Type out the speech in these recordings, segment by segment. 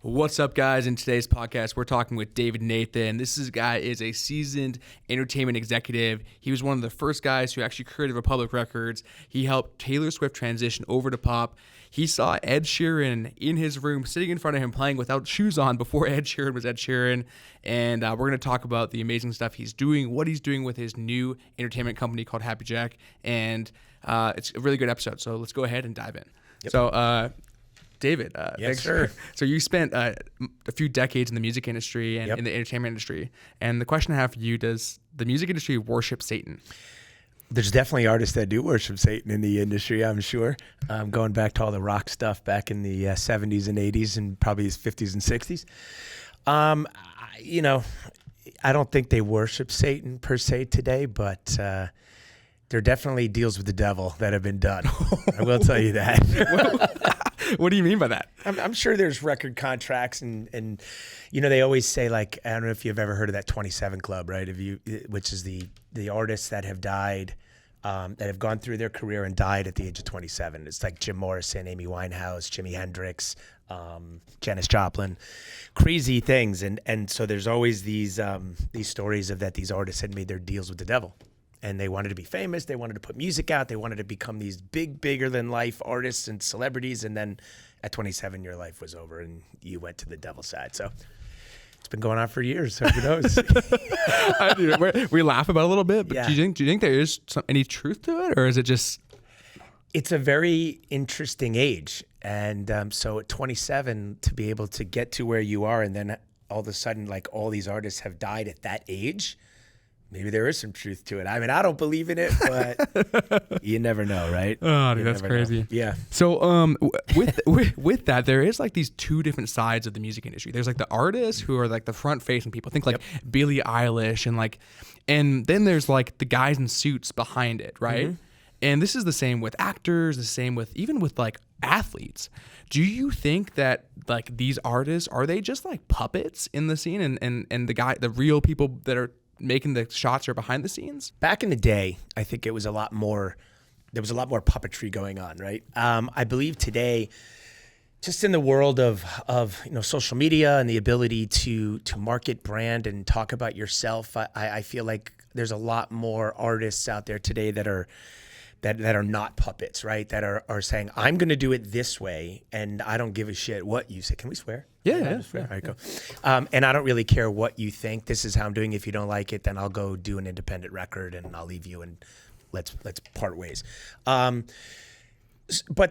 What's up, guys? In today's podcast, we're talking with David Nathan. Guy is a seasoned entertainment executive. He was one of the first guys who actually created Republic Records. He helped Taylor Swift transition over to pop. He saw Ed Sheeran in his room, sitting in front of him, playing without shoes on before Ed Sheeran was Ed Sheeran. And we're going to talk about the amazing stuff he's doing, what he's doing with his new entertainment company called Happy Jack. And it's a really good episode. So let's go ahead and dive in. Yep. So, David, yes, sir. So you spent a few decades in the music industry and in the entertainment industry. And the question I have for you, does the music industry worship Satan? There's definitely artists that do worship Satan in the industry, I'm sure. Going back to all the rock stuff back in the 70s and 80s and probably his 50s and 60s. I don't think they worship Satan per se today, but there are definitely deals with the devil that have been done. I will tell you that. What do you mean by that? I'm sure there's record contracts and they always say, like, I don't know if you've ever heard of that 27 Club, right? Which is the artists that have died, that have gone through their career and died at the age of 27. It's like Jim Morrison, Amy Winehouse, Jimi Hendrix, Janis Joplin, crazy things. And so there's always these stories of that these artists had made their deals with the devil. And they wanted to be famous. They wanted to put music out. They wanted to become these bigger than life artists and celebrities. And then at 27, your life was over and you went to the devil's side. So it's been going on for years. So who knows? We laugh about it a little bit, but Yeah. do you think there is any truth to it, or is it just? It's a very interesting age. And so at 27, to be able to get to where you are, and then all of a sudden, like, all these artists have died at that age. Maybe there is some truth to it. I mean, I don't believe in it, but you never know, right? Oh, dude, that's crazy. Know. Yeah. So, with that, there is like these two different sides of the music industry. There's like the artists who are like the front facing people. Think like Billie Eilish and then there's like the guys in suits behind it, right? Mm-hmm. And this is the same with actors, the same with even with like athletes. Do you think that like these artists, are they just like puppets in the scene, and the real people that are making the shots are behind the scenes? Back in the day, I think there was a lot more puppetry going on, right? I believe today, just in the world of social media and the ability to market, brand, and talk about yourself, I feel like there's a lot more artists out there today that are not puppets, right? That are saying, I'm going to do it this way, and I don't give a shit what you say. Can we swear? Yeah. All right, go. And I don't really care what you think. This is how I'm doing. If you don't like it, then I'll go do an independent record, and I'll leave you, and let's part ways. But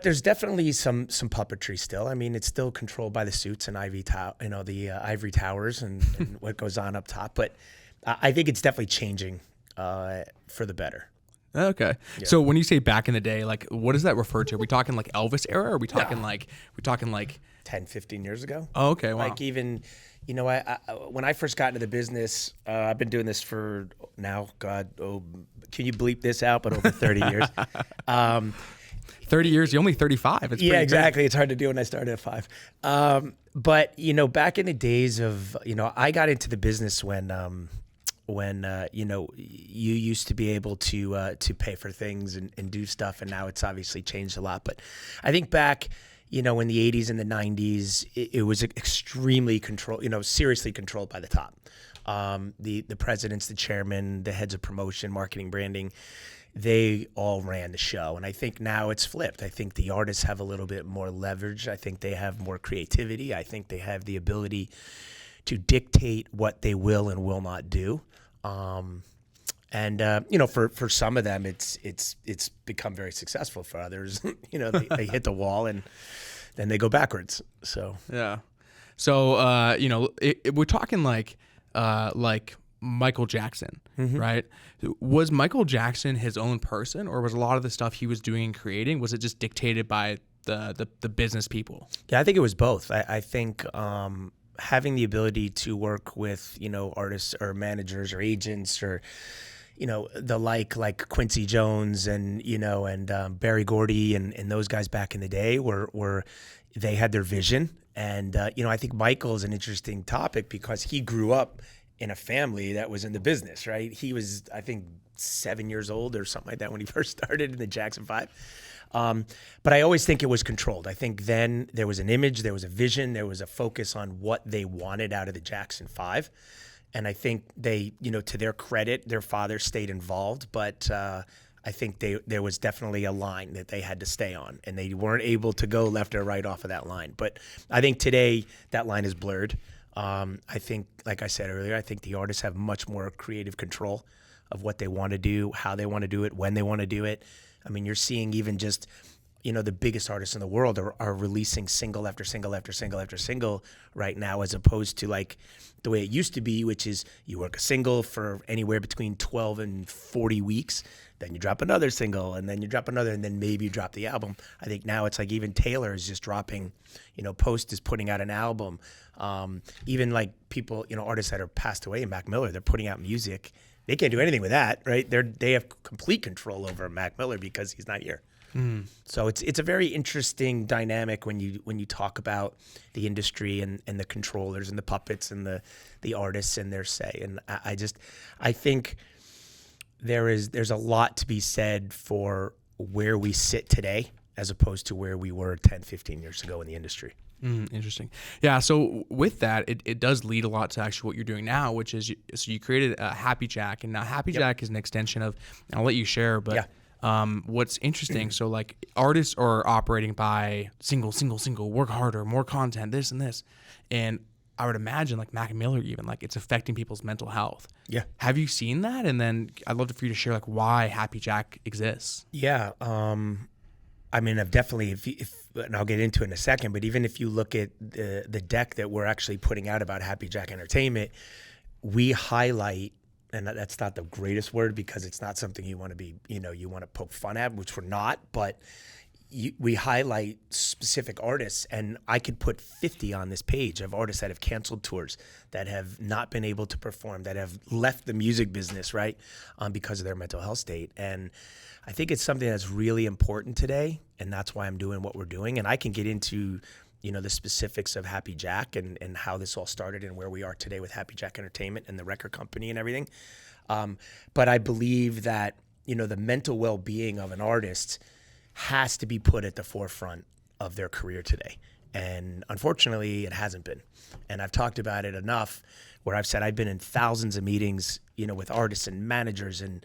there's definitely some puppetry still. I mean, it's still controlled by the suits and ivory towers and what goes on up top. But I think it's definitely changing for the better. Okay. Yeah. So when you say back in the day, like, what does that refer to? Are we talking like Elvis era? Or are we talking like 10, 15 years ago? Oh, okay. Wow. Like even, I when I first got into the business, I've been doing this for now, can you bleep this out? But over 30 years. 30 years, you're only 35. It's yeah, exactly. Great. It's hard to do when I started at 5. But, back in the days of, I got into the business when you used to be able to pay for things and do stuff, and now it's obviously changed a lot. But I think back, in the 80s and the 90s, it was extremely controlled, seriously controlled by the top. The presidents, the chairman, the heads of promotion, marketing, branding, they all ran the show. And I think now it's flipped. I think the artists have a little bit more leverage. I think they have more creativity. I think they have the ability to dictate what they will and will not do. For some of them, it's become very successful. For others, they hit the wall and then they go backwards. So yeah. So we're talking like Michael Jackson, mm-hmm. right? Was Michael Jackson his own person, or was a lot of the stuff he was doing and creating, was it just dictated by the business people? Yeah, I think it was both. I think having the ability to work with, artists or managers or agents or, the like Quincy Jones and, Berry Gordy and those guys back in the day were they had their vision. And, I think Michael is an interesting topic because he grew up in a family that was in the business, right? He was, I think, 7 years old or something like that when he first started in the Jackson 5. But I always think it was controlled. I think then there was an image, there was a vision, there was a focus on what they wanted out of the Jackson 5. And I think they, to their credit, their father stayed involved, but I think there was definitely a line that they had to stay on, and they weren't able to go left or right off of that line. But I think today that line is blurred. I think, like I said earlier, I think the artists have much more creative control of what they want to do, how they want to do it, when they want to do it. I mean, you're seeing even just, the biggest artists in the world are releasing single after single after single after single right now, as opposed to like the way it used to be, which is you work a single for anywhere between 12 and 40 weeks, then you drop another single, and then you drop another, and then maybe you drop the album. I think now it's like even Taylor is just dropping, Post is putting out an album. Even like people, artists that are passed away, Mac Miller, they're putting out music. They can't do anything with that, right? They have complete control over Mac Miller because he's not here. So it's a very interesting dynamic when you talk about the industry and the controllers and the puppets and the artists and their say. And I think there's a lot to be said for where we sit today as opposed to where we were 10, 15 years ago in the industry. Interesting. Yeah. So with that, it does lead a lot to actually what you're doing now, which is you created a Happy Jack, and now Happy Jack is an extension of, and I'll let you share, but what's interesting, so like artists are operating by single, work harder, more content, this and this. And I would imagine like Mac Miller, even like it's affecting people's mental health. Yeah. Have you seen that? And then I'd love for you to share like why Happy Jack exists. Yeah. I mean, I've definitely, and I'll get into it in a second, but even if you look at the deck that we're actually putting out about Happy Jack Entertainment, we highlight, and that's not the greatest word because it's not something you want to be, you want to poke fun at, which we're not, but we highlight specific artists, and I could put 50 on this page of artists that have canceled tours, that have not been able to perform, that have left the music business, right, because of their mental health state. And I think it's something that's really important today, and that's why I'm doing what we're doing. And I can get into, the specifics of Happy Jack and how this all started and where we are today with Happy Jack Entertainment and the record company and everything. But I believe that, the mental well-being of an artist has to be put at the forefront of their career today. And unfortunately, it hasn't been. And I've talked about it enough where I've said I've been in thousands of meetings, with artists and managers and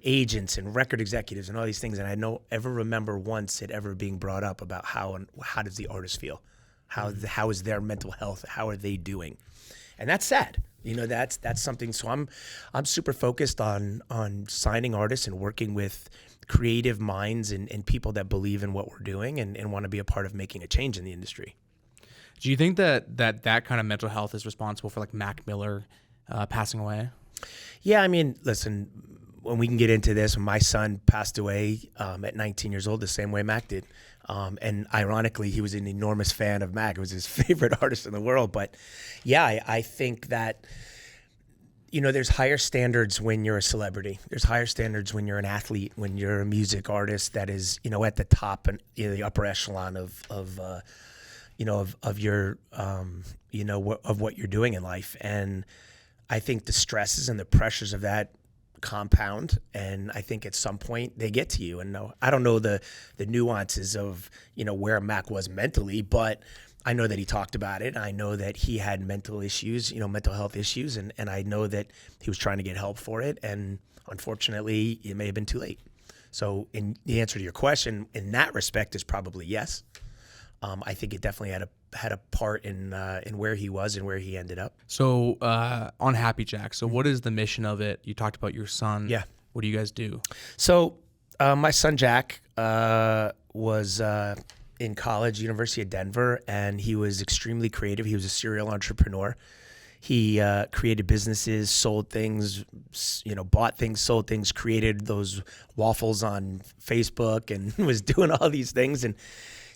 agents and record executives and all these things. And I don't ever remember once it ever being brought up about how does the artist feel? How is their mental health? How are they doing? And that's sad. That's something. So I'm super focused on signing artists and working with creative minds and people that believe in what we're doing and want to be a part of making a change in the industry. Do you think that kind of mental health is responsible for like Mac Miller passing away? Yeah, I mean, listen, when we can get into this, when my son passed away at 19 years old, the same way Mac did. And ironically, he was an enormous fan of Mac. It was his favorite artist in the world. But yeah, I think that, there's higher standards when you're a celebrity. There's higher standards when you're an athlete, when you're a music artist that is, at the top and the upper echelon of your, of what you're doing in life. And I think the stresses and the pressures of that compound, and I think at some point they get to you. And no, I don't know the nuances of where Mac was mentally, but I know that he talked about it. I know that he had mental issues, mental health issues, and I know that he was trying to get help for it, and unfortunately it may have been too late. So in the answer to your question, in that respect, is probably yes. I think it definitely had a part in where he was and where he ended up. So on Happy Jack, so what is the mission of it? You talked about your son. Yeah. What do you guys do? So my son Jack was in college, University of Denver, and he was extremely creative. He was a serial entrepreneur. He created businesses, sold things, bought things, sold things, created those waffles on Facebook, and was doing all these things. And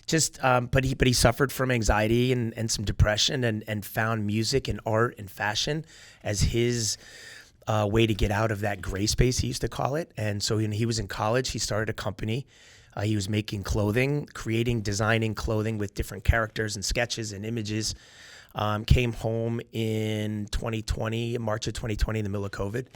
just, but he suffered from anxiety and some depression, and found music and art and fashion as his way to get out of that gray space, he used to call it. And so he was in college. He started a company. He was making clothing, designing clothing with different characters and sketches and images. Came home in 2020, March of 2020, in the middle of COVID.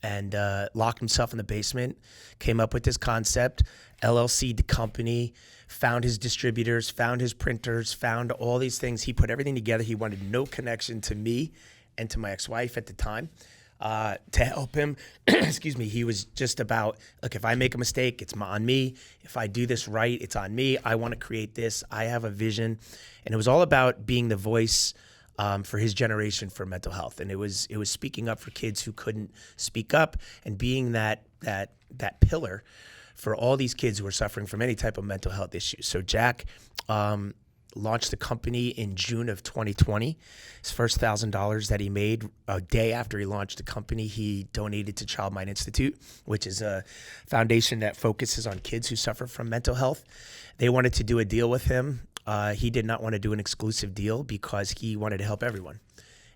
and locked himself in the basement, came up with this concept, LLC'd the company, found his distributors, found his printers, found all these things. He put everything together. He wanted no connection to me and to my ex-wife at the time to help him. Excuse me. He was just about, look, if I make a mistake, it's on me. If I do this right, it's on me. I want to create this. I have a vision. And it was all about being the voice for his generation for mental health. And it was speaking up for kids who couldn't speak up and being that pillar for all these kids who are suffering from any type of mental health issues. So Jack launched the company in June of 2020. His first $1,000 that he made a day after he launched the company, he donated to Child Mind Institute, which is a foundation that focuses on kids who suffer from mental health. They wanted to do a deal with him. He did not want to do an exclusive deal because he wanted to help everyone.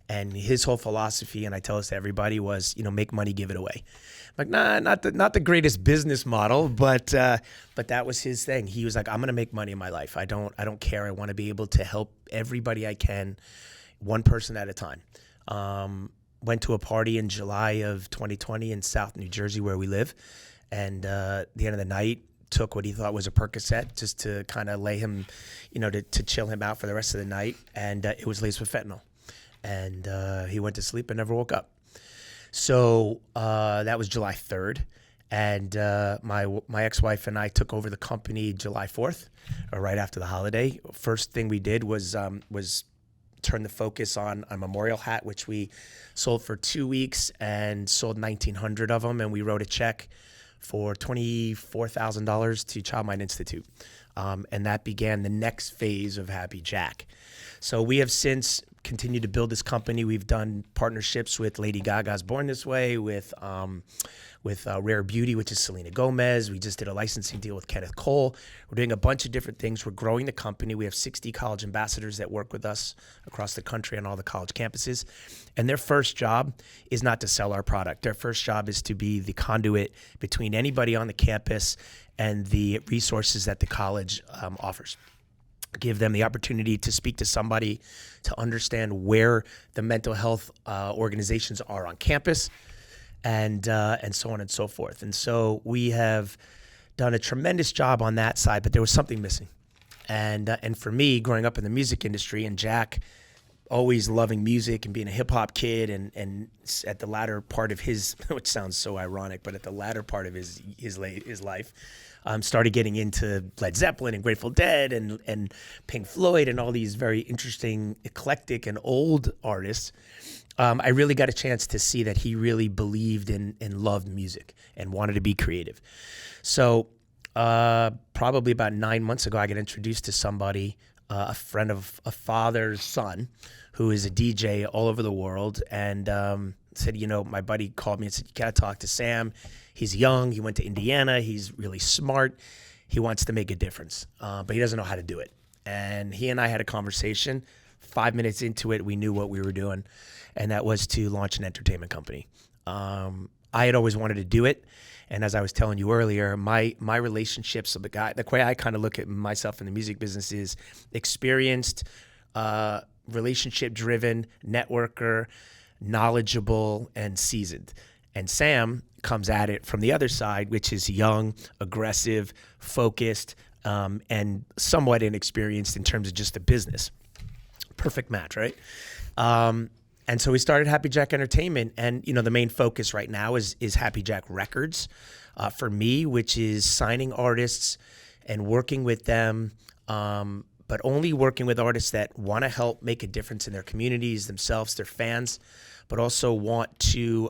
And his whole philosophy, and I tell this to everybody, was, make money, give it away. I'm like, nah, not the greatest business model, but that was his thing. He was like, I'm gonna make money in my life. I don't care. I want to be able to help everybody I can, one person at a time. Went to a party in July of 2020 in South New Jersey where we live, and at the end of the night, took what he thought was a Percocet just to kind of lay him, to chill him out for the rest of the night, and it was laced with fentanyl. And he went to sleep and never woke up. So that was July 3rd. And my ex-wife and I took over the company July 4th, or right after the holiday. First thing we did was turn the focus on a memorial hat, which we sold for 2 weeks and sold 1,900 of them. And we wrote a check for $24,000 to Child Mind Institute. And that began the next phase of Happy Jack. So we have since continued to build this company. We've done partnerships with Lady Gaga's Born This Way, with Rare Beauty, which is Selena Gomez. We just did a licensing deal with Kenneth Cole. We're doing a bunch of different things. We're growing the company. We have 60 college ambassadors that work with us across the country on all the college campuses. And their first job is not to sell our product. Their first job is to be the conduit between anybody on the campus and the resources that the college offers. Give them the opportunity to speak to somebody, to understand where the mental health organizations are on campus, and so on and so forth. And so we have done a tremendous job on that side, but there was something missing. And for me, growing up in the music industry, and Jack always loving music and being a hip hop kid, and at the latter part of his, which sounds so ironic, but at the latter part of his life, started getting into Led Zeppelin and Grateful Dead and Pink Floyd and all these very interesting, eclectic and old artists. I really got a chance to see that he really believed in and loved music and wanted to be creative. So probably about 9 months ago, I got introduced to somebody, a friend of a father's son, who is a DJ all over the world, and said, my buddy called me and said, you got to talk to Sam. He's young. He went to Indiana. He's really smart. He wants to make a difference, but he doesn't know how to do it. And he and I had a conversation. 5 minutes into it, we knew what we were doing, and that was to launch an entertainment company. I had always wanted to do it, and as I was telling you earlier, my relationships with the way I kind of look at myself in the music business is experienced, relationship-driven, networker, knowledgeable, and seasoned. And Sam comes at it from the other side, which is young, aggressive, focused, and somewhat inexperienced in terms of just the business. Perfect match, right? And so we started Happy Jack Entertainment, and the main focus right now is Happy Jack Records for me, which is signing artists and working with them, but only working with artists that want to help make a difference in their communities, themselves, their fans, but also want to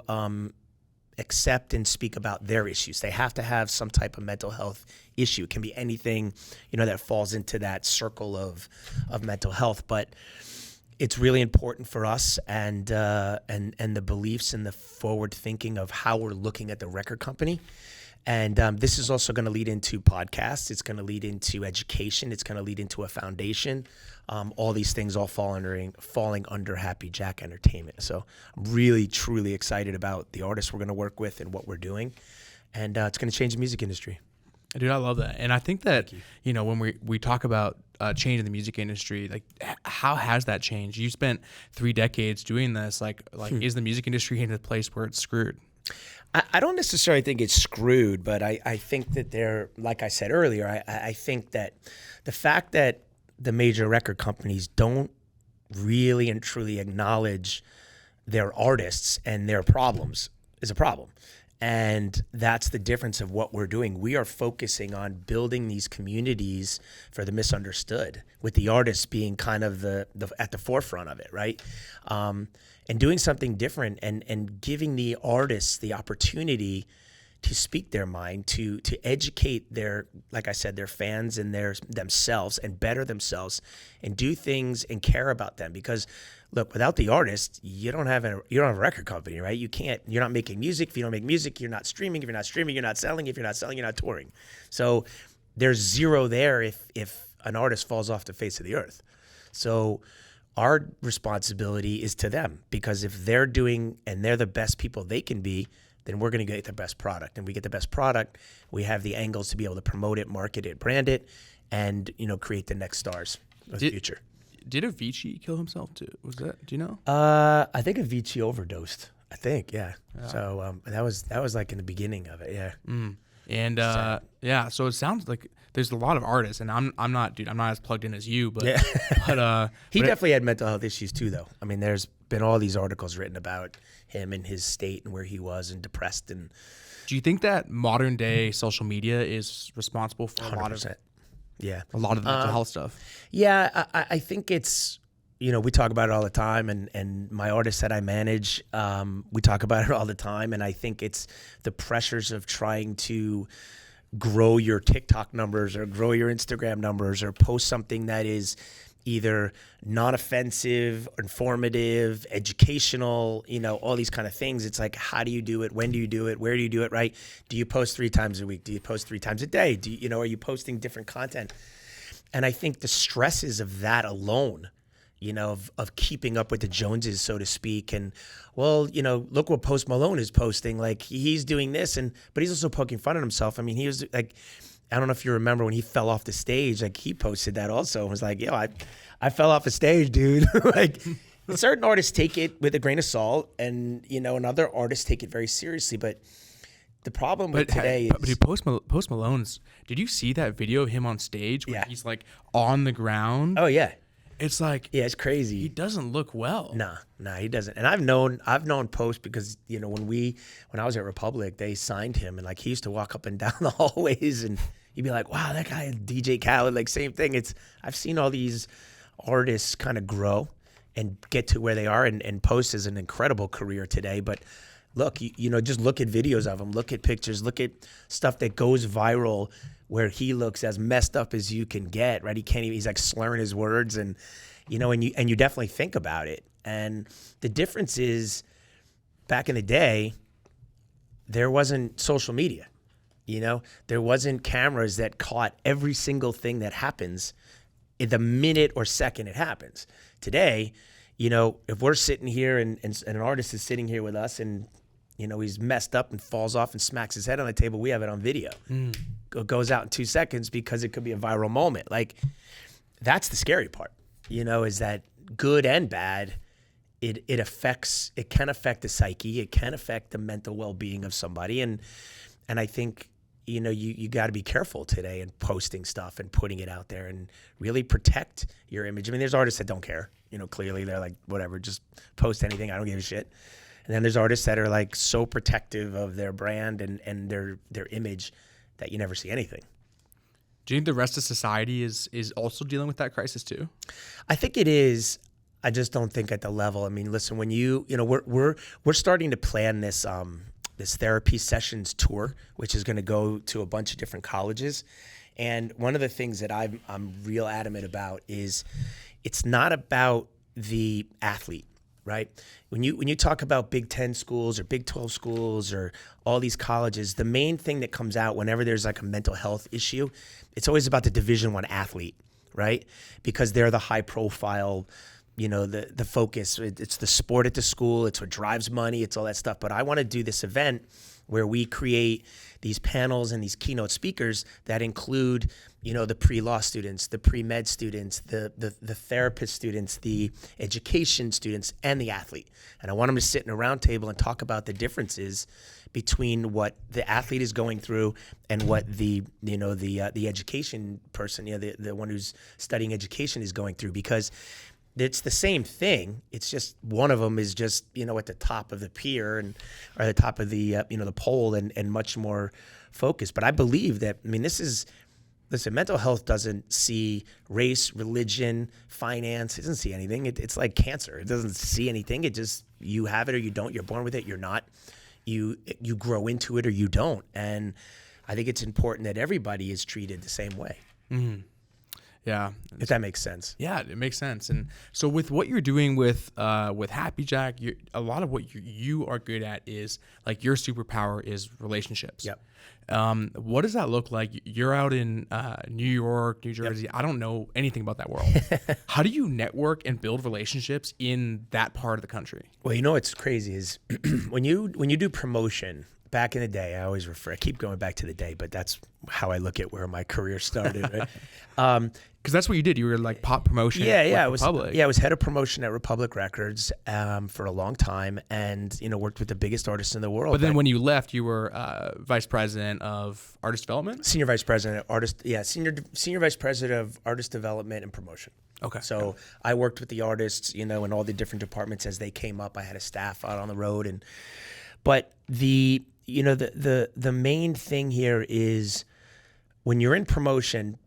accept and speak about their issues. They have to have some type of mental health issue. It can be anything, that falls into that circle of mental health, but it's really important for us and the beliefs and the forward thinking of how we're looking at the record company. And this is also going to lead into podcasts. It's going to lead into education. It's going to lead into a foundation. All these things all falling under Happy Jack Entertainment. So I'm really, truly excited about the artists we're going to work with and what we're doing. And it's going to change the music industry. Dude, I love that. And I think that, when we talk about change in the music industry, like how has that changed? You spent 3 decades doing this. Like is the music industry in a place where it's screwed? I don't necessarily think it's screwed, but I think that they're, like I said earlier, I think that the fact that the major record companies don't really and truly acknowledge their artists and their problems is a problem. And that's the difference of what we're doing. We are focusing on building these communities for the misunderstood, with the artists being kind of the at the forefront of it, right? And doing something different and giving the artists the opportunity to speak their mind, to educate their, like I said, their fans and themselves, and better themselves, and do things and care about them. Because look, without the artist, you don't have a record company, right? You're not making music. If you don't make music, you're not streaming. If you're not streaming, you're not selling. If you're not selling, you're not touring. So there's zero there if an artist falls off the face of the earth. So our responsibility is to them, because if they're doing and they're the best people they can be, then we're going to get the best product. And we get the best product, we have the angles to be able to promote it, market it, brand it, and create the next stars of the future. Did Avicii kill himself too? Was that? Do you know? I think Avicii overdosed. I think, yeah. So that was like in the beginning of it, yeah. And yeah, so it sounds like there's a lot of artists, and I'm not as plugged in as you, but yeah. but he definitely had mental health issues too, though. I mean, there's been all these articles written about him and his state and where he was, and depressed. And do you think that modern day social media is responsible for 100%. a lot of the mental health stuff? Yeah, I think it's, we talk about it all the time, and my artists that I manage, we talk about it all the time, and I think it's the pressures of trying to grow your TikTok numbers or grow your Instagram numbers or post something that is either non-offensive, informative, educational, all these kind of things. It's like, how do you do it? When do you do it? Where do you do it, right? Do you post 3 times a week? Do you post 3 times a day? Do you, are you posting different content? And I think the stresses of that alone, of keeping up with the Joneses, so to speak. And, well, look what Post Malone is posting. Like, he's doing this, but he's also poking fun at himself. I mean, he was like, I don't know if you remember when he fell off the stage, like he posted that also and was like, yo, I fell off the stage, dude. Like, certain artists take it with a grain of salt, and, and other artists take it very seriously. But the problem with today is... But Post Malone's, did you see that video of him on stage where he's like on the ground? Oh, yeah. It's like, yeah, it's crazy. He doesn't look well. Nah, he doesn't. And I've known Post because, when I was at Republic, they signed him, and like he used to walk up and down the hallways, and you'd be like, wow, that guy, DJ Khaled, like same thing. I've seen all these artists kind of grow and get to where they are, and Post is an incredible career today. But look, just look at videos of him, look at pictures, look at stuff that goes viral where he looks as messed up as you can get, right? He's like slurring his words, and you definitely think about it. And the difference is, back in the day, there wasn't social media, there wasn't cameras that caught every single thing that happens in the minute or second it happens. Today, if we're sitting here and an artist is sitting here with us, and he's messed up and falls off and smacks his head on the table, we have it on video. Goes out in 2 seconds because it could be a viral moment. Like, that's the scary part, is that good and bad, it can affect the psyche. It can affect the mental well-being of somebody. And I think, you got to be careful today in posting stuff and putting it out there and really protect your image. I mean, there's artists that don't care, clearly they're like, whatever, just post anything. I don't give a shit. And then there's artists that are like so protective of their brand and their image that you never see anything. Do you think the rest of society is also dealing with that crisis too? I think it is. I just don't think at the level. I mean, listen, when we're starting to plan this this therapy sessions tour, which is going to go to a bunch of different colleges. And one of the things that I'm real adamant about is it's not about the athlete. Right? When you talk about Big 10 schools or Big 12 schools or all these colleges, the main thing that comes out whenever there's like a mental health issue, it's always about the Division I athlete, right? Because they're the high profile, the focus. It's the sport at the school. It's what drives money. It's all that stuff. But I want to do this event where we create these panels and these keynote speakers that include, the pre-law students, the pre-med students, the therapist students, the education students, and the athlete. And I want them to sit in a round table and talk about the differences between what the athlete is going through and what the education person, the one who's studying education is going through, because it's the same thing. It's just one of them is just, at the top of the pier or the top of the, the pole and much more focused. But I believe that, listen, mental health doesn't see race, religion, finance. It doesn't see anything. It's like cancer. It doesn't see anything. It just, you have it or you don't. You're born with it. You're not. You grow into it or you don't. And I think it's important that everybody is treated the same way. Mm-hmm. Yeah. If that makes sense. Yeah, it makes sense. And so with what you're doing with Happy Jack, a lot of what you are good at is, like, your superpower is relationships. Yep. What does that look like? You're out in New York, New Jersey. Yep. I don't know anything about that world. How do you network and build relationships in that part of the country? Well, what's crazy is when you do promotion. Back in the day, I keep going back to the day, but that's how I look at where my career started, right? Because that's what you did. You were like pop promotion at Republic. I was head of promotion at Republic Records for a long time, and worked with the biggest artists in the world. But then when you left, you were vice president of artist development? Senior vice president senior vice president of artist development and promotion. Okay. So I worked with the artists, in all the different departments as they came up. I had a staff out on the road, but the main thing here is when you're in promotion,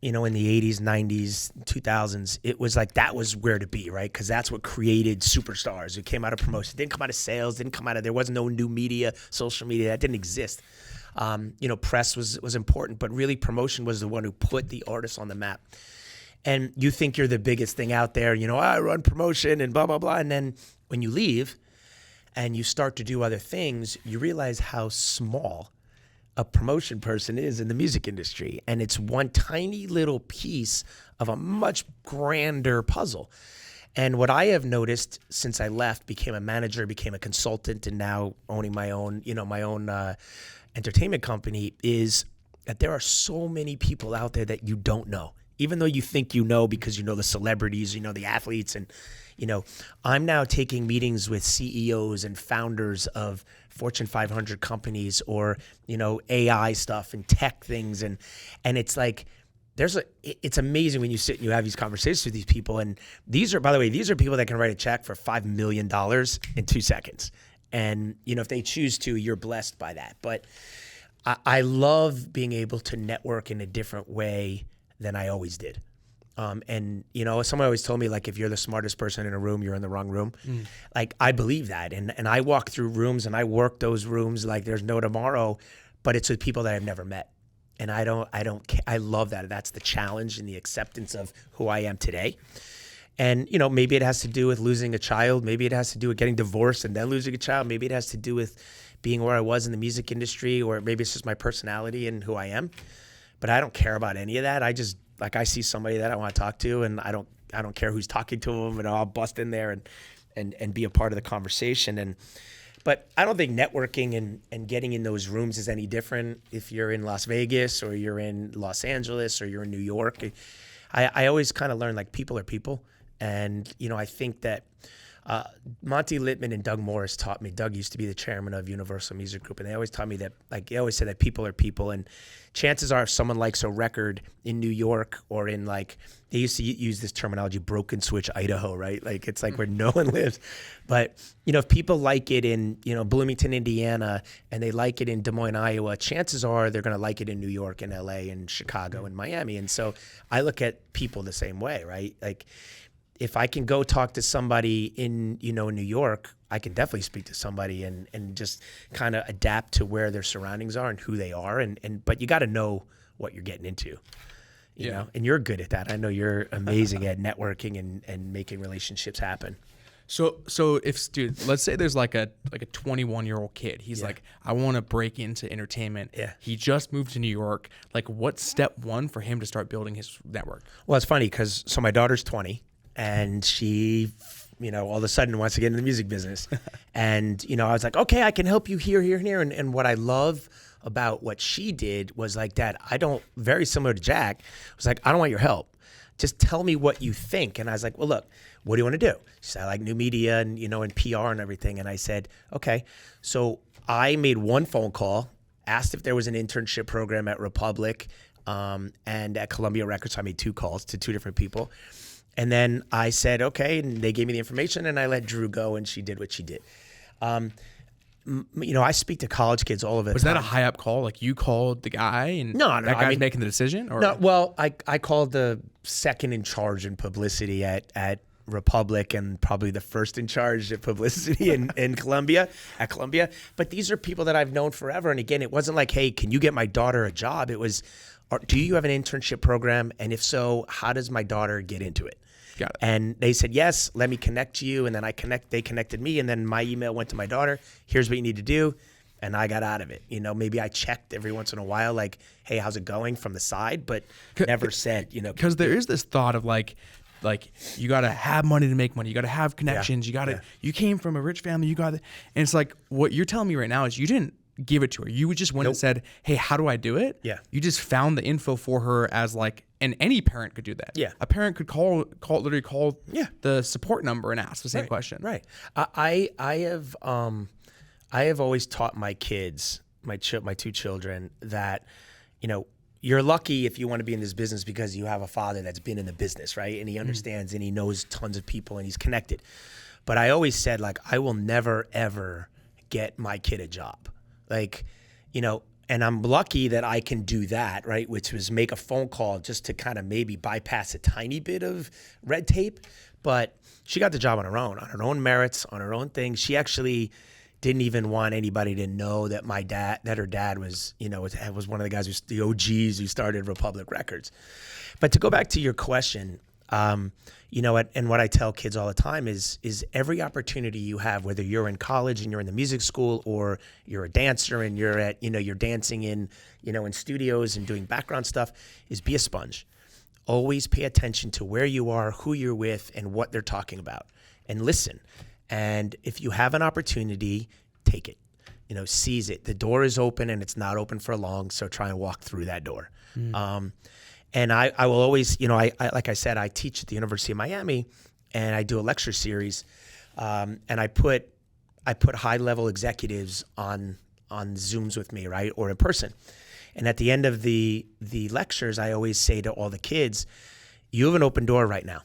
in the 80s, 90s, 2000s, it was like that was where to be, right? Because that's what created superstars. It came out of promotion. It didn't come out of sales. There was no new media, social media. That didn't exist. Press was important, but really promotion was the one who put the artist on the map. And you think you're the biggest thing out there, I run promotion and blah, blah, blah. And then when you leave and you start to do other things, you realize how small a promotion person is in the music industry. And it's one tiny little piece of a much grander puzzle. And what I have noticed since I left, became a manager, became a consultant, and now owning my own, entertainment company, is that there are so many people out there that you don't know. Even though you think because the celebrities, the athletes, and I'm now taking meetings with CEOs and founders of Fortune 500 companies, or AI stuff and tech things, and it's like it's amazing when you sit and you have these conversations with these people. And these are people that can write a check for $5 million in 2 seconds, and if they choose to, you're blessed by that. But I love being able to network in a different way than I always did. And someone always told me, like, if you're the smartest person in a room, you're in the wrong room. Like, I believe that. And I walk through rooms and I work those rooms like there's no tomorrow, but it's with people that I've never met. And I love that. That's the challenge and the acceptance of who I am today. And, maybe it has to do with losing a child. Maybe it has to do with getting divorced and then losing a child. Maybe it has to do with being where I was in the music industry, or maybe it's just my personality and who I am. But I don't care about any of that. I just, I see somebody that I want to talk to, and I don't care who's talking to them, and I'll bust in there and be a part of the conversation. But I don't think networking and getting in those rooms is any different if you're in Las Vegas or you're in Los Angeles or you're in New York. I always kind of learn, like, people are people. And, I think that Monty Littman and Doug Morris taught me. Doug used to be the chairman of Universal Music Group, and they always taught me that, like, they always said that people are people. And chances are, if someone likes a record in New York, or in, like, they used to use this terminology, Broken Switch, Idaho, right? Like, it's like where no one lives. But, if people like it in, Bloomington, Indiana, and they like it in Des Moines, Iowa, chances are they're going to like it in New York and LA and Chicago and Miami. And so I look at people the same way, right? Like, if I can go talk to somebody in, New York, I can definitely speak to somebody and just kind of adapt to where their surroundings are and who they are. But you got to know what you're getting into, you know, and you're good at that. I know you're amazing at networking and making relationships happen. So dude, let's say there's like a 21-year-old kid. He's like, I want to break into entertainment. Yeah. He just moved to New York. Like, what's step one for him to start building his network? Well, it's funny because my daughter's 20. and she, all of a sudden wants to get in the music business. And, I was like, okay, I can help you here, here, and here. And what I love about what she did was like, Dad, very similar to Jack, was like, I don't want your help. Just tell me what you think. And I was like, well, look, what do you want to do? She said, I like new media and, and PR and everything. And I said, okay. So I made one phone call, asked if there was an internship program at Republic and at Columbia Records. So I made 2 calls to 2 different people. And then I said, okay. And they gave me the information and I let Drew go and she did what she did. I speak to college kids all of the time. Was that a high up call? Like you called the guy and no, that guy's making the decision? Or? No, well, I called the second in charge in publicity at Republic and probably the first in charge of publicity in Columbia, at Columbia. But these are people that I've known forever. And again, it wasn't like, hey, can you get my daughter a job? It was, do you have an internship program? And if so, how does my daughter get into it? Got it. And they said, yes, let me connect you. And then they connected me. And then my email went to my daughter. Here's what you need to do. And I got out of it. Maybe I checked every once in a while, like, hey, how's it going from the side? But never said, Because there is this thought of like you got to have money to make money. You got to have connections. You came from a rich family. And it's like what you're telling me right now is you didn't give it to her. You just went and said, hey, how do I do it? Yeah. You just found the info for her as like, and any parent could do that. Yeah. A parent could call the support number and ask the same question. Right. I have always taught my kids, my 2 children, that, you're lucky if you want to be in this business because you have a father that's been in the business, right? And he understands and he knows tons of people and he's connected. But I always said, like, I will never, ever get my kid a job. Like, and I'm lucky that I can do that, right? Which was make a phone call just to kind of maybe bypass a tiny bit of red tape. But she got the job on her own merits, on her own thing. She actually didn't even want anybody to know that her dad was, was one of the guys, the OGs who started Republic Records. But to go back to your question, and what I tell kids all the time is every opportunity you have, whether you're in college and you're in the music school or you're a dancer and you're at, you're dancing in, in studios and doing background stuff, is be a sponge. Always pay attention to where you are, who you're with, and what they're talking about, and listen. And if you have an opportunity, take it, seize it. The door is open and it's not open for long. So try and walk through that door. And I will always, I like I said, I teach at the University of Miami and I do a lecture series. And I put high level executives on Zooms with me, right? Or in person. And at the end of the lectures, I always say to all the kids, you have an open door right now.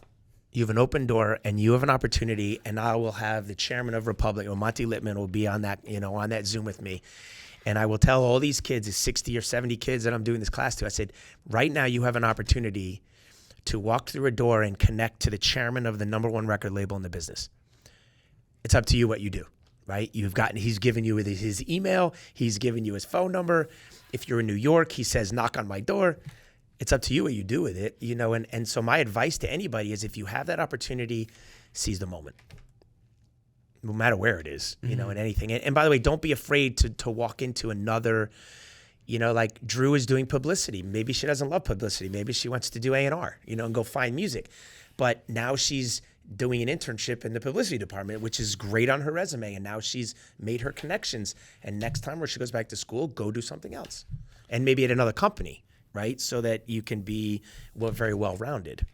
You have an open door and you have an opportunity, and I will have the chairman of Republic, or Monty Littman, will be on that, on that Zoom with me. And I will tell all these kids, the 60 or 70 kids that I'm doing this class to, I said, right now you have an opportunity to walk through a door and connect to the chairman of the #1 record label in the business. It's up to you what you do, right? He's given you his email, he's given you his phone number. If you're in New York, he says, knock on my door. It's up to you what you do with it, and so my advice to anybody is if you have that opportunity, seize the moment. No matter where it is, and anything. And by the way, don't be afraid to walk into another, like Drew is doing publicity. Maybe she doesn't love publicity. Maybe she wants to do A&R, and go find music. But now she's doing an internship in the publicity department, which is great on her resume. And now she's made her connections. And next time where she goes back to school, go do something else. And maybe at another company, right? So that you can be very well-rounded.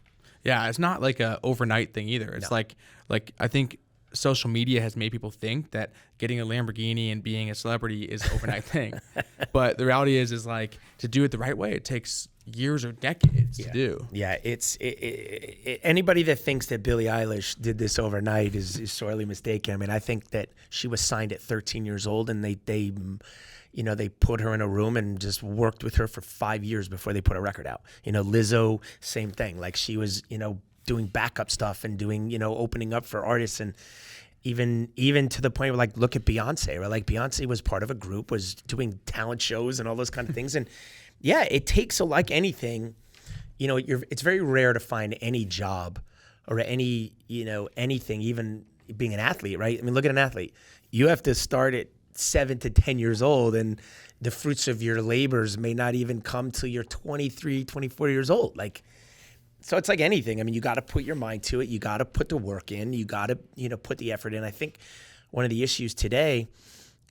Yeah, it's not like a overnight thing either. It's like I think social media has made people think that getting a Lamborghini and being a celebrity is an overnight thing. But the reality is like to do it the right way, it takes years or decades to do. Yeah, anybody that thinks that Billie Eilish did this overnight is sorely mistaken. I mean, I think that she was signed at 13 years old and they put her in a room and just worked with her for 5 years before they put a record out. Lizzo, same thing. Like she was, doing backup stuff and doing, opening up for artists, and even to the point where, like, look at Beyonce, right? Like Beyonce was part of a group, was doing talent shows and all those kind of things. And yeah, it takes, like anything, it's very rare to find any job or any, anything, even being an athlete, right? I mean, look at an athlete. You have to start at 7 to 10 years old, and the fruits of your labors may not even come till you're 23, 24 years old. Like, So it's like anything. I mean, you got to put your mind to it. You got to put the work in. You got to, put the effort in. I think one of the issues today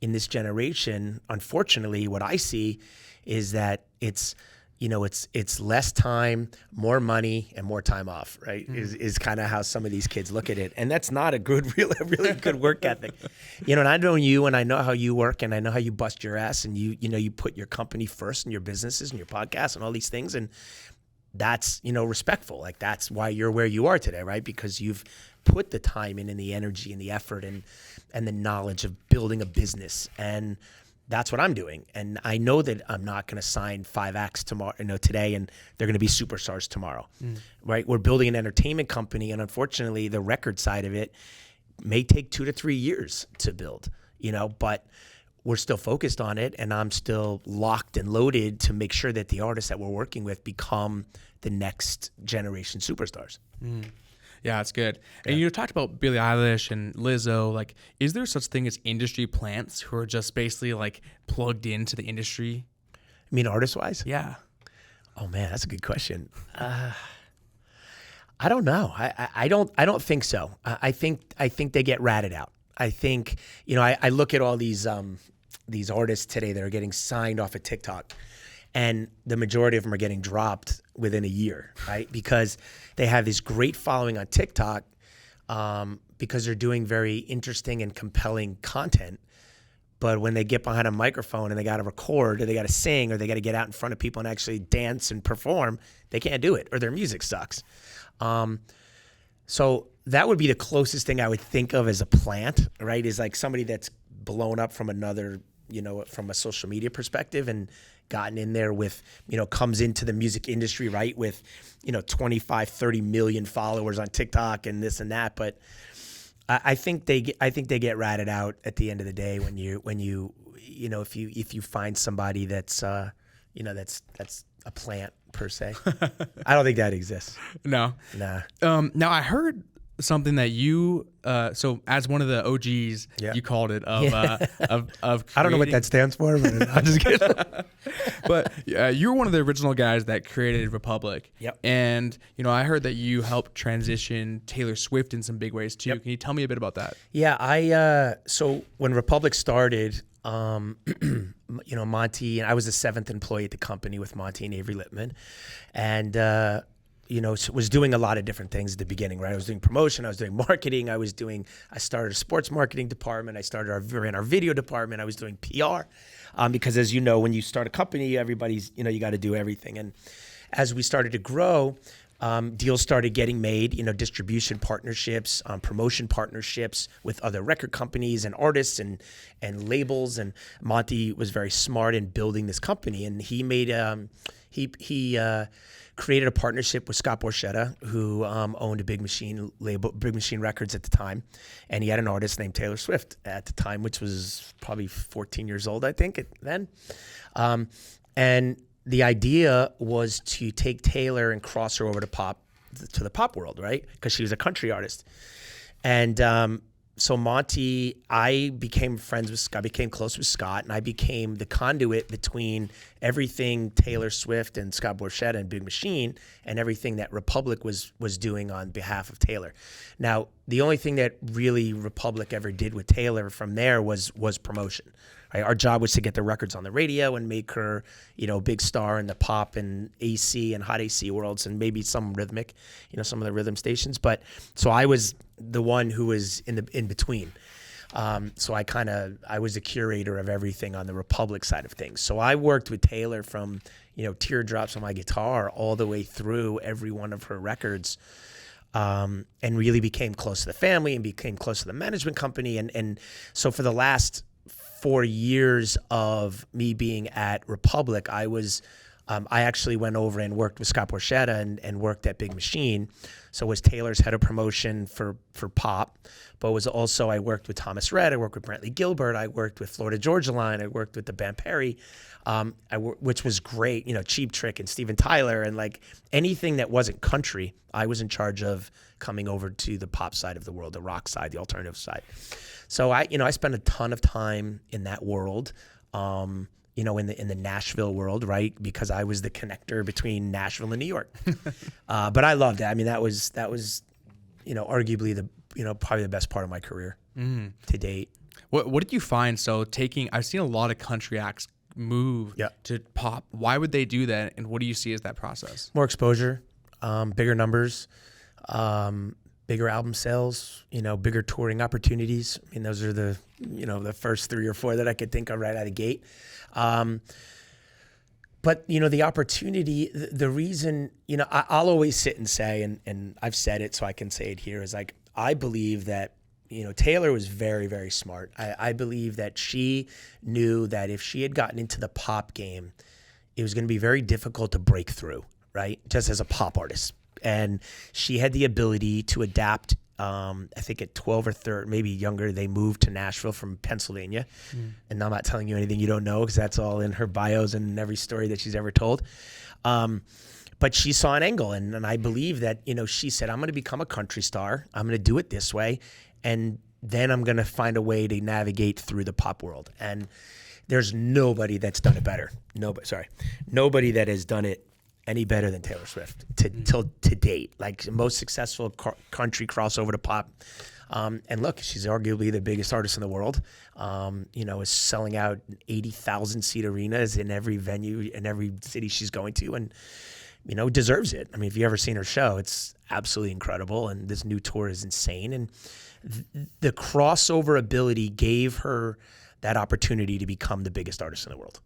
in this generation, unfortunately, what I see is that it's less time, more money, and more time off, right? Is kind of how some of these kids look at it. And that's not a good, really good work ethic. And I know you, and I know how you work, and I know how you bust your ass, and you put your company first and your businesses and your podcast and all these things. And that's, respectful. Like, that's why you're where you are today, right? Because you've put the time in and the energy and the effort and the knowledge of building a business. And that's what I'm doing. And I know that I'm not going to sign 5 acts tomorrow, today, and they're going to be superstars tomorrow, right? We're building an entertainment company, and unfortunately, the record side of it may take 2 to 3 years to build, but we're still focused on it, and I'm still locked and loaded to make sure that the artists that we're working with become the next generation superstars. Yeah, it's good. And you talked about Billie Eilish and Lizzo. Like, is there such thing as industry plants who are just basically like plugged into the industry? I mean, artist-wise? Yeah. Oh man, that's a good question. I don't know. I don't think so. I think they get ratted out. I think I look at all these artists today that are getting signed off of TikTok, and the majority of them are getting dropped within a year, right? Because they have this great following on TikTok, because they're doing very interesting and compelling content. But when they get behind a microphone and they got to record, or they got to sing, or they got to get out in front of people and actually dance and perform, they can't do it, or their music sucks. So that would be the closest thing I would think of as a plant, right? Is like somebody that's blown up from another, from a social media perspective, and gotten in there with, comes into the music industry, right, with, 25, 30 million followers on TikTok and this and that. But I think they get ratted out at the end of the day when if you find somebody that's that's a plant per se. I don't think that exists. No. Nah. Now I heard something that you so as one of the OGs, you called it of I don't know what that stands for, but I'm just kidding. But you're one of the original guys that created Republic. Yep. And I heard that you helped transition Taylor Swift in some big ways too. Yep. Can you tell me a bit about that? Yeah, so when Republic started, Monty, and I was the 7th employee at the company with Monty and Avery Lippman, and was doing a lot of different things at the beginning, right? I was doing promotion, I was doing marketing, I started a sports marketing department, I ran our video department, I was doing PR, because as you know, when you start a company, everybody's, you got to do everything. And as we started to grow, deals started getting made, distribution partnerships, promotion partnerships with other record companies and artists and labels. And Monty was very smart in building this company, and he made he created a partnership with Scott Borchetta, who owned a Big Machine label, Big Machine Records at the time, and he had an artist named Taylor Swift at the time, which was probably 14 years old, I think, then, and the idea was to take Taylor and cross her over to the pop world, right? Because she was a country artist. And so Monty, I became close with Scott, and I became the conduit between everything Taylor Swift and Scott Borchetta and Big Machine and everything that Republic was doing on behalf of Taylor. Now, the only thing that really Republic ever did with Taylor from there was promotion. Right? Our job was to get the records on the radio and make her, a big star in the pop and AC and hot AC worlds, and maybe some rhythmic, some of the rhythm stations. But so I was the one who was in between. So I was the curator of everything on the Republic side of things. So I worked with Taylor from, Teardrops on my guitar all the way through every one of her records. And really became close to the family and became close to the management company. And so for the last 4 years of me being at Republic, I actually went over and worked with Scott Borchetta and worked at Big Machine. So was Taylor's head of promotion for pop, but I worked with Thomas Rhett, I worked with Brantley Gilbert, I worked with Florida Georgia Line, I worked with the band Perry, which was great, Cheap Trick and Steven Tyler, and like anything that wasn't country, I was in charge of coming over to the pop side of the world, the rock side, the alternative side. So I spent a ton of time in that world, you know, in the Nashville world, right? Because I was the connector between Nashville and New York. But I loved it. I mean, that was, you know, arguably probably the best part of my career to date. What did you find? So I've seen a lot of country acts move to pop. Why would they do that? And what do you see as that process? More exposure, bigger numbers, bigger album sales, you know, bigger touring opportunities. I mean, those are the, you know, the first 3 or 4 that I could think of right out of the gate. But, you know, the opportunity, the reason, you know, I'll always sit and say, and I've said it so I can say it here, is like, I believe that, you know, Taylor was very, very smart. I believe that she knew that if she had gotten into the pop game, it was going to be very difficult to break through, right? Just as a pop artist. And she had the ability to adapt. I think at 12 or 13, maybe younger, they moved to Nashville from Pennsylvania. And I'm not telling you anything you don't know because that's all in her bios and every story that she's ever told. But she saw an angle, and I believe that, you know, she said, I'm going to become a country star. I'm going to do it this way. And then I'm going to find a way to navigate through the pop world. And there's nobody that's done it better. Nobody that has done it any better than Taylor Swift to date. Like, most successful country crossover to pop. And look, she's arguably the biggest artist in the world. You know, is selling out 80,000 seat arenas in every venue in every city she's going to, and, you know, deserves it. I mean, if you've ever seen her show, it's absolutely incredible. And this new tour is insane. And the crossover ability gave her that opportunity to become the biggest artist in the world.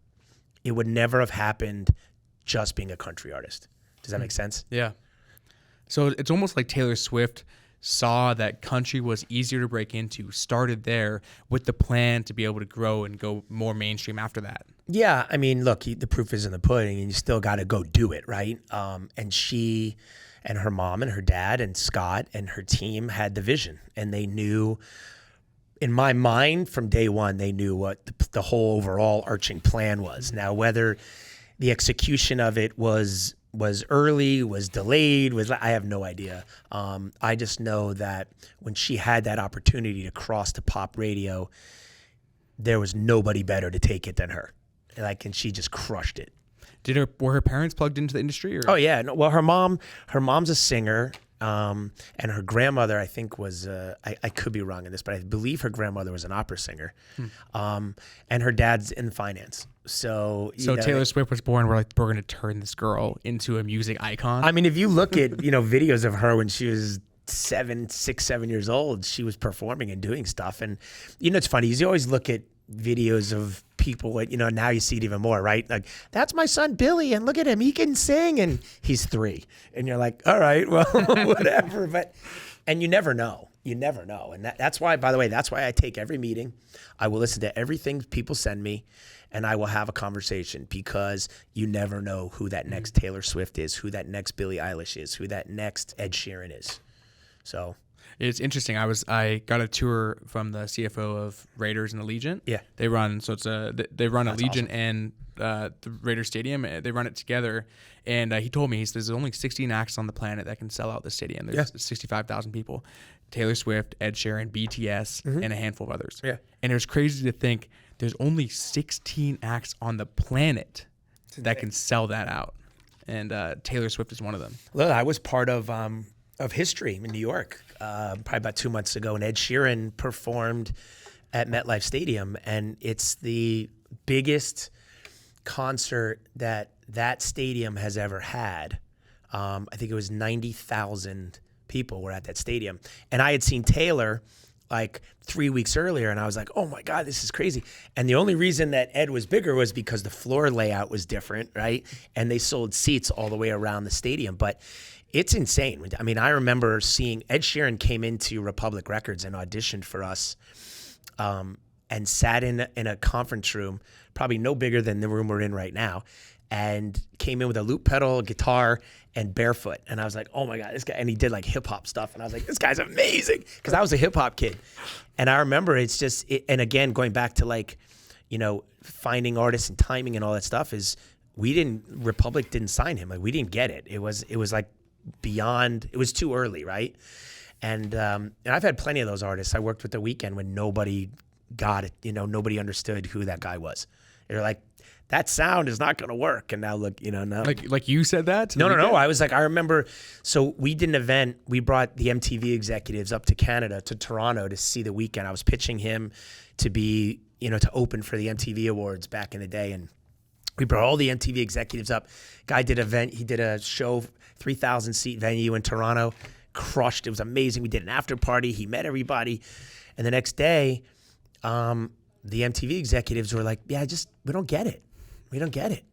It would never have happened just being a country artist. Does that make sense? Yeah. So it's almost like Taylor Swift saw that country was easier to break into, started there with the plan to be able to grow and go more mainstream after that. Yeah, I mean, look, the proof is in the pudding, and you still got to go do it, right? And she and her mom and her dad and Scott and her team had the vision, and they knew, in my mind, from day one, they knew what the whole overall arching plan was. Now, whether the execution of it was early, was delayed, I have no idea. I just know that when she had that opportunity to cross to pop radio, there was nobody better to take it than her. And she just crushed it. Were her parents plugged into the industry? Or? Oh yeah, no, well, her mom's a singer, and her grandmother, I think, was I could be wrong in this, but I believe her grandmother was an opera singer, and her dad's in finance. So Taylor Swift was born. We're going to turn this girl into a music icon. I mean, if you look at videos of her when she was 7 years old, she was performing and doing stuff. And it's funny. You always look at videos of people, now you see it even more, right? Like, that's my son Billy, and look at him, he can sing, and he's 3, and you're like, all right, well, whatever. And you never know. And that's why, by the way, that's why I take every meeting. I will listen to everything people send me, and I will have a conversation, because you never know who that next Taylor Swift is, who that next Billie Eilish is, who that next Ed Sheeran is. So it's interesting. I got a tour from the CFO of Raiders and Allegiant. Yeah, they run Allegiant awesome. And the Raiders Stadium. They run it together, and he told me there's only 16 acts on the planet that can sell out the stadium. There's 65,000 people. Taylor Swift, Ed Sheeran, BTS, and a handful of others. Yeah, and it was crazy to think there's only 16 acts on the planet that can sell that out, and Taylor Swift is one of them. Look, I was part of history in New York probably about 2 months ago, and Ed Sheeran performed at MetLife Stadium, and it's the biggest concert that stadium has ever had. I think it was 90,000 people were at that stadium, and I had seen Taylor like 3 weeks earlier, and I was like, oh my God, this is crazy. And the only reason that Ed was bigger was because the floor layout was different, right? And they sold seats all the way around the stadium. But it's insane. I mean, I remember seeing Ed Sheeran came into Republic Records and auditioned for us, and sat in a conference room, probably no bigger than the room we're in right now, and came in with a loop pedal, guitar, and barefoot. And I was like, oh my God, this guy. And he did like hip hop stuff. And I was like, this guy's amazing. Because I was a hip hop kid. And I remember and again, going back to finding artists and timing and all that stuff, is Republic didn't sign him. Like, we didn't get it. It was like beyond, it was too early, right? And I've had plenty of those artists. I worked with The Weeknd when nobody got it. Nobody understood who that guy was. They're like, that sound is not going to work. And now look, now. Like you said that? No. I was like, I remember, so we did an event. We brought the MTV executives up to Canada, to Toronto to see The Weeknd. I was pitching him to be, to open for the MTV Awards back in the day. And we brought all the MTV executives up. Guy did an event. He did a show, 3,000 seat venue in Toronto, crushed. It was amazing. We did an after party. He met everybody. And the next day, the MTV executives were like, yeah, we don't get it. We don't get it.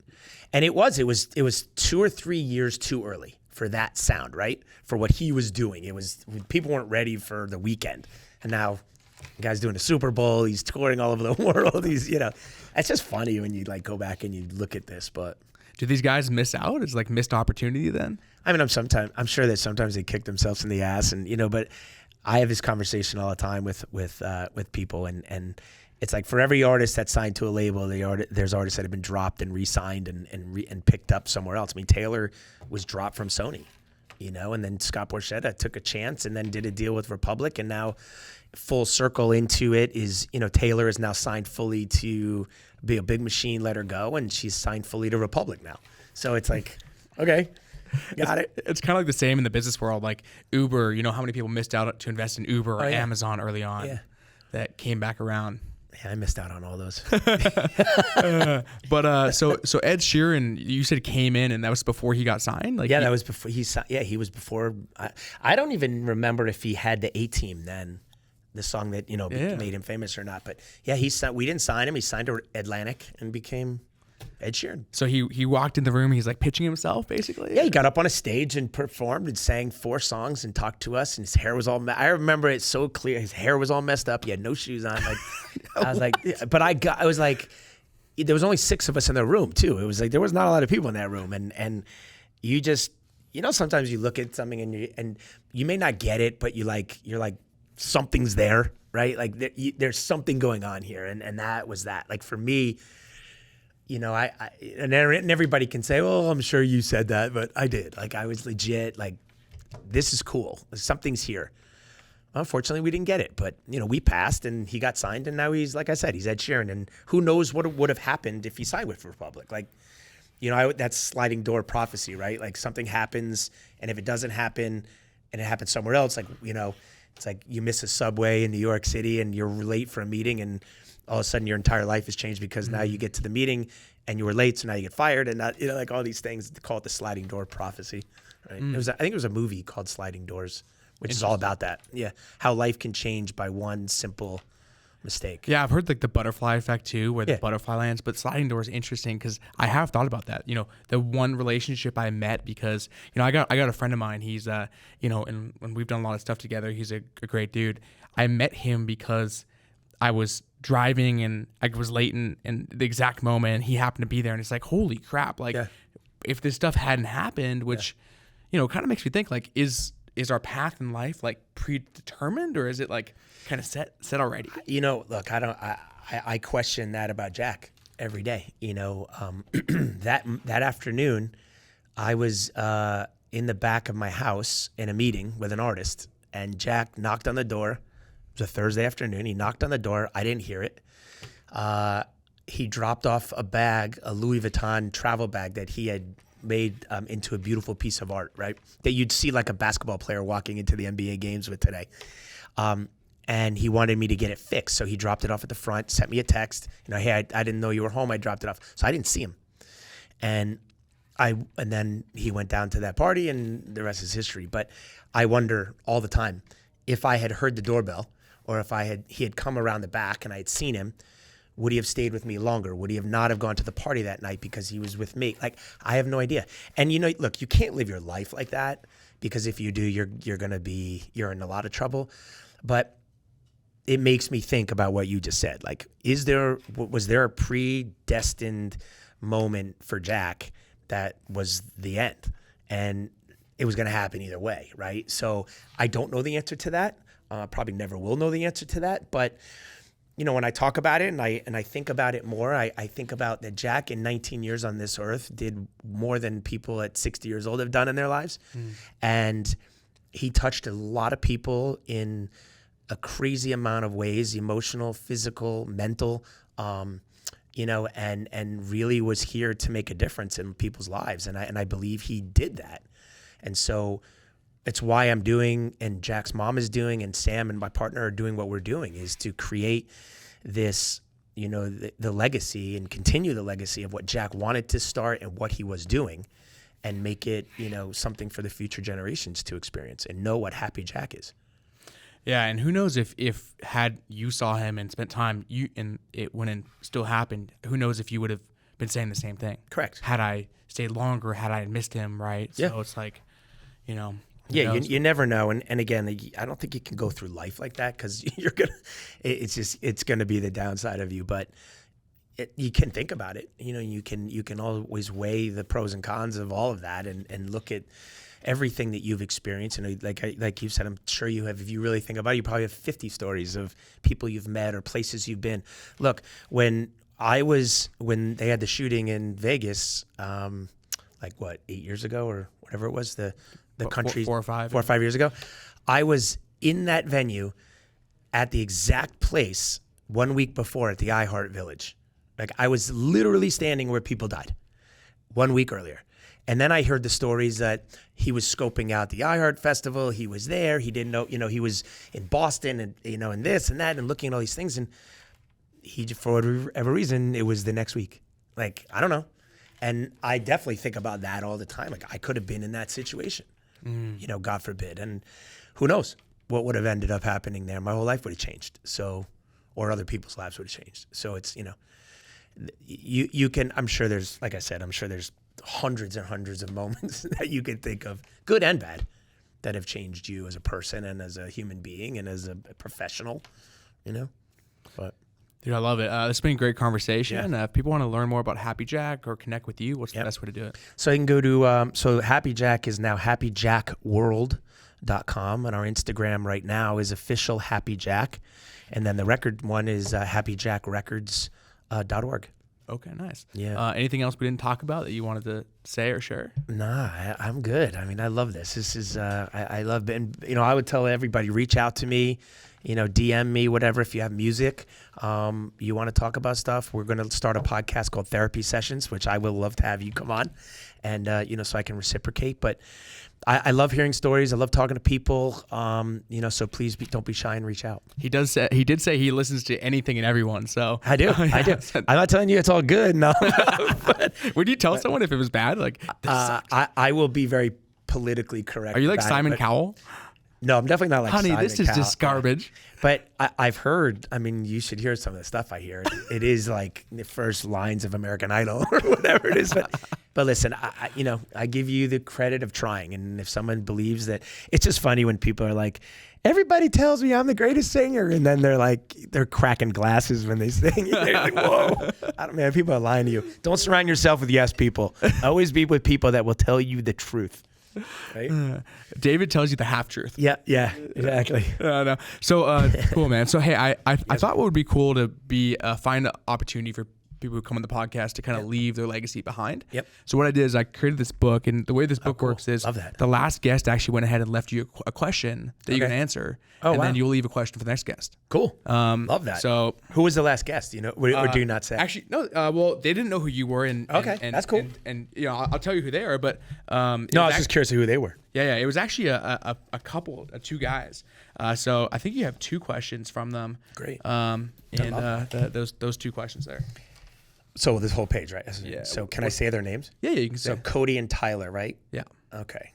And it was 2 or 3 years too early for that sound, right? For what he was doing. People weren't ready for The Weeknd. And now the guy's doing a Super Bowl. He's touring all over the world. It's just funny when you like go back and you look at this, but. Do these guys miss out? It's like missed opportunity then? I mean, I'm sure that sometimes they kick themselves in the ass and, but I have this conversation all the time with people and it's like for every artist that's signed to a label, there's artists that have been dropped and re-signed and picked up somewhere else. I mean, Taylor was dropped from Sony, and then Scott Borchetta took a chance and then did a deal with Republic, and now full circle into it is, Taylor is now signed fully to be a Big Machine, let her go, and she's signed fully to Republic now. So it's like, okay. Got it. It's kind of like the same in the business world. Like Uber, how many people missed out to invest in Uber or Amazon early on that came back around. Yeah, I missed out on all those. But so Ed Sheeran, you said came in, and that was before he got signed. That was before he signed. Yeah, he was before. I don't even remember if he had the A-Team then, the song that made him famous or not. But yeah, we didn't sign him. He signed to Atlantic and became Ed Sheeran. So he walked in the room. He's like pitching himself, basically. Yeah, he got up on a stage and performed and sang 4 songs and talked to us. And his hair was all. I remember it so clear. His hair was all messed up. He had no shoes on. Like I was like, but I was like, there was only 6 of us in the room too. It was like there was not a lot of people in that room, and you just sometimes you look at something and you may not get it, but you're like something's there, right? Like there's something going on here, and that was that. Like for me. And everybody can say, well, I'm sure you said that, but I did. Like, I was legit, like, this is cool. Something's here. Unfortunately, we didn't get it, but, we passed and he got signed and now he's, like I said, he's Ed Sheeran. And who knows what would have happened if he signed with Republic. Like, that's sliding door prophecy, right? Like something happens and if it doesn't happen and it happens somewhere else, like, it's like you miss a subway in New York City and you're late for a meeting and all of a sudden your entire life has changed because now you get to the meeting and you were late, so now you get fired and not, like all these things. They call it the sliding door prophecy, right? I think it was a movie called Sliding Doors, which is all about that. Yeah, how life can change by one simple mistake. Yeah, I've heard like the butterfly effect too, where the butterfly lands. But sliding door is interesting because I have thought about that. The one relationship I met because I got a friend of mine. He's and we've done a lot of stuff together. He's a great dude. I met him because I was driving and I was late in the exact moment. He happened to be there, and it's like, holy crap! Like, if this stuff hadn't happened, which kind of makes me think, like, is our path in life like predetermined, or is it like kind of set already? Look, I question that about Jack every day. That afternoon, I was in the back of my house in a meeting with an artist, and Jack knocked on the door. It was a Thursday afternoon. He knocked on the door. I didn't hear it. He dropped off a bag, a Louis Vuitton travel bag that he had made into a beautiful piece of art, right? That you'd see like a basketball player walking into the NBA games with today. And he wanted me to get it fixed. So he dropped it off at the front, sent me a text. Hey, I didn't know you were home. I dropped it off. So I didn't see him. And then he went down to that party and the rest is history. But I wonder all the time if I had heard the doorbell, or if he had come around the back and I had seen him, would he have stayed with me longer? Would he have not have gone to the party that night because he was with me? Like, I have no idea. And look, you can't live your life like that, because if you do, you're in a lot of trouble. But it makes me think about what you just said. Like, was there a predestined moment for Jack that was the end? And it was going to happen either way, right? So I don't know the answer to that. Probably never will know the answer to that. But, when I talk about it and I think about it more, I think about that Jack in 19 years on this earth did more than people at 60 years old have done in their lives. And he touched a lot of people in a crazy amount of ways, emotional, physical, mental. and really was here to make a difference in people's lives. And I believe he did that. And so it's why I'm doing, and Jack's mom is doing, and Sam and my partner are doing what we're doing, is to create this, the legacy and continue the legacy of what Jack wanted to start and what he was doing, and make it, something for the future generations to experience and know what Happy Jack is. Yeah, and who knows if had you saw him and spent time when it still happened, who knows if you would have been saying the same thing. Correct. Had I stayed longer, had I missed him, right? Yeah. So it's like, Yeah, you never know. And again, I don't think you can go through life like that, because it's going to be the downside of you. But you can think about it. You can always weigh the pros and cons of all of that, and look at everything that you've experienced. And like you've said, I'm sure you have. If you really think about it, you probably have 50 stories of people you've met or places you've been. Look, when they had the shooting in Vegas, 8 years ago or whatever it was, the country 4 or 5 years ago, I was in that venue at the exact place 1 week before at the iHeart Village. Like, I was literally standing where people died 1 week earlier. And then I heard the stories that he was scoping out the iHeart Festival. He was there. He didn't know, he was in Boston and, and this and that and looking at all these things. And he, for whatever reason, it was the next week. Like, I don't know. And I definitely think about that all the time. Like, I could have been in that situation, God forbid. And who knows what would have ended up happening there. My whole life would have changed. So, or other people's lives would have changed. So it's, you can, I'm sure there's hundreds and hundreds of moments that you could think of, good and bad, that have changed you as a person and as a human being and as a professional, but. Dude, I love it. It's been a great conversation. Yeah. If people want to learn more about Happy Jack or connect with you, what's the best way to do it? So you can go to, so Happy Jack is now happyjackworld.com, and our Instagram right now is official Happy Jack. And then the record one is happyjackrecords.org. Okay, nice. Yeah. Anything else we didn't talk about that you wanted to say or share? Nah, I'm good. I mean, I love this. This is, I love it. And, I would tell everybody, reach out to me, DM me, whatever. If you have music, you want to talk about stuff, we're going to start a podcast called Therapy Sessions, which I will love to have you come on and, so I can reciprocate. But I love hearing stories. I love talking to people. So please don't be shy and reach out. He did say he listens to anything and everyone. So I do. I do. I'm not telling you it's all good. No. But, would you tell someone if it was bad? Like, I will be very politically correct. Are you like Simon Cowell? No, I'm definitely not like Honey, Simon this is Cowell. just garbage. But I've heard, you should hear some of the stuff I hear. It is like the first lines of American Idol or whatever it is. But listen, I give you the credit of trying. And if someone believes that, it's just funny when people are like, everybody tells me I'm the greatest singer. And then they're cracking glasses when they sing. They're like, whoa. Man, people are lying to you. Don't surround yourself with yes people. Always be with people that will tell you the truth. Right? David tells you the half truth. Yeah, exactly. No. So cool, man. So hey, I thought what would be cool to be find an opportunity for people who come on the podcast to kind of leave their legacy behind. Yep. So what I did is I created this book, and the way this book works is the last guest actually went ahead and left you a question that you can answer, and then you'll leave a question for the next guest. Cool. Love that. So who was the last guest? Or do you not say? Actually, no. Well, they didn't know who you were, and that's cool. And I'll tell you who they are, but no, I was just curious who they were. Yeah. It was actually a couple, two guys. So I think you have two questions from them. Great. Those two questions there. So this whole page, right? Yeah. So can I say their names? Yeah, you can say. So Cody and Tyler, right? Yeah. Okay.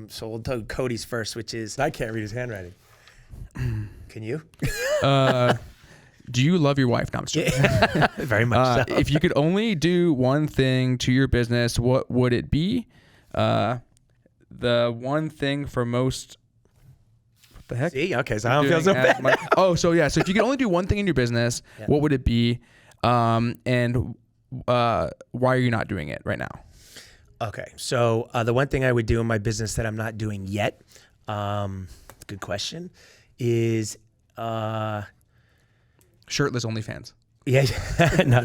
So we'll do Cody's first, which is, I can't read his handwriting. Can you? Do you love your wife? No, I'm just kidding. Very much so. If you could only do one thing to your business, what would it be? The one thing for most... What the heck? See? Okay, so I don't feel so bad. So if you could only do one thing in your business, what would it be? And why are you not doing it right now? Okay, so the one thing I would do in my business that I'm not doing yet, good question, is shirtless OnlyFans. Yeah, no,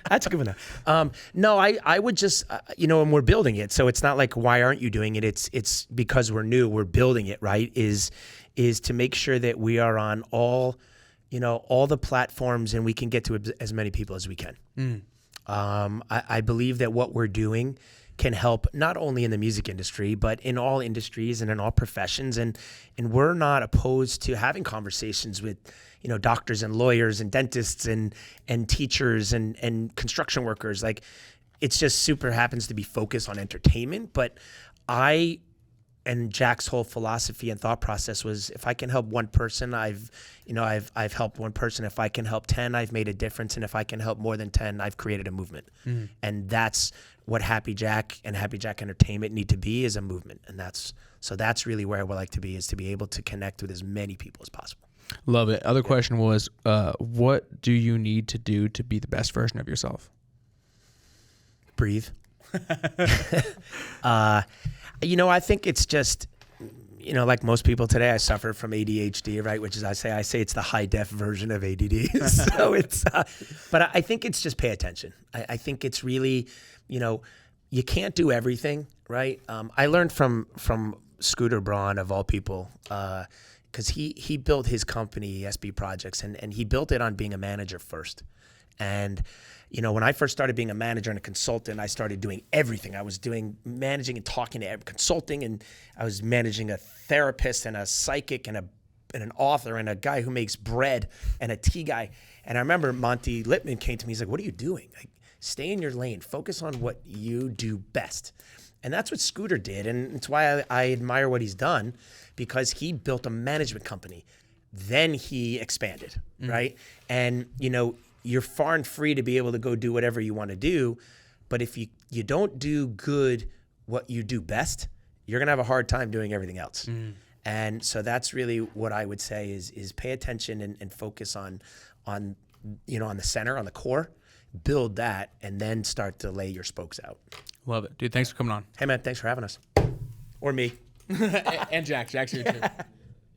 that's a good one. No, I would just, and we're building it. So it's not like, why aren't you doing it? It's because we're new, we're building it, right? Is to make sure that we are on all all the platforms, and we can get to as many people as we can. I believe that what we're doing can help not only in the music industry, but in all industries and in all professions. And we're not opposed to having conversations with, doctors and lawyers and dentists and teachers and construction workers. Like, it's just super happens to be focused on entertainment. But and Jack's whole philosophy and thought process was, if I can help one person, I've helped one person. If I can help 10, I've made a difference. And if I can help more than 10, I've created a movement. And that's what Happy Jack and Happy Jack Entertainment need to be, is a movement. And that's really where I would like to be, is to be able to connect with as many people as possible. Love it. Other question was, what do you need to do to be the best version of yourself? Breathe. I think it's just, like most people today, I suffer from ADHD, right? Which is, I say it's the high def version of ADD. So it's, but I think it's just pay attention. I think it's really, you can't do everything, right? I learned from Scooter Braun, of all people, because he built his company, SB Projects, and he built it on being a manager first. And when I first started being a manager and a consultant, I started doing everything. I was doing managing and talking to consulting, and I was managing a therapist and a psychic and an author and a guy who makes bread and a tea guy. And I remember Monty Lippman came to me. He's like, "What are you doing? Like, stay in your lane. Focus on what you do best." And that's what Scooter did. And it's why I admire what he's done, because he built a management company. Then he expanded, right? And, you're far and free to be able to go do whatever you want to do. But if you don't do good what you do best, you're going to have a hard time doing everything else. And so that's really what I would say is pay attention and focus on the center, on the core, build that, and then start to lay your spokes out. Love it. Dude, thanks for coming on. Hey, man, thanks for having us. Or me. And Jack's here too.